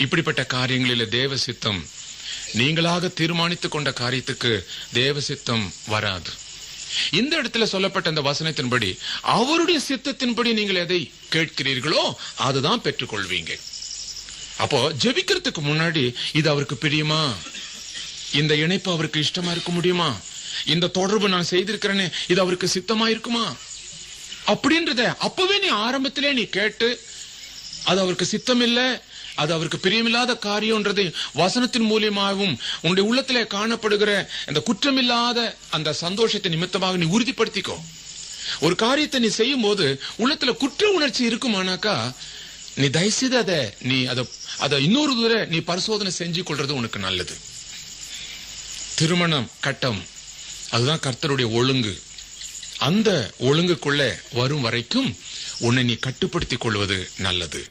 இப்படிப்பட்ட காரியங்களில தேவ சித்தம், நீங்களாக தீர்மானித்துக் கொண்ட காரியத்துக்கு தேவ சித்தம் வராது. இந்த இடத்துல சொல்லப்பட்ட அந்த வசனத்தின்படி அவருடைய சித்தத்தின்படி நீங்கள் எதை கேட்கிறீர்களோ அதுதான் பெற்றுக்கொள்வீங்க. அப்போ ஜெபிக்கிறதுக்கு முன்னாடி இது அவருக்கு பிரியுமா, இந்த இணைப்பு அவருக்கு இஷ்டமா இருக்க முடியுமா, இந்த தொடர்பு நான் செய்திருக்கிறேன்னு இது அவருக்கு சித்தமா இருக்குமா அப்படின்றத அப்பவே நீ ஆரம்பத்திலே நீ கேட்டு, அது அவருக்கு சித்தம் இல்ல, அது அவருக்கு பிரியமில்லாத காரியம்ன்றது வசனத்தின் மூலியமாகவும் உன்னுடைய உள்ளத்திலே காணப்படுகிற அந்த குற்றமில்லாத அந்த சந்தோஷத்தை நிமித்தமாக நீ உறுதிப்படுத்திக்கோ. ஒரு காரியத்தை நீ செய்யும் போது உள்ளத்துல குற்ற உணர்ச்சி இருக்குமானாக்கா நீ தயவுசெய்து அதை இன்னொரு தடவை நீ பரிசோதனை செஞ்சு கொள்றது உனக்கு நல்லது. திருமணம் கட்டம் அதுதான் கர்த்தருடைய ஒழுங்கு. அந்த ஒழுங்குக்குள்ள வரும் வரைக்கும் உன்னை நீ கட்டுப்படுத்திக் கொள்வது நல்லது.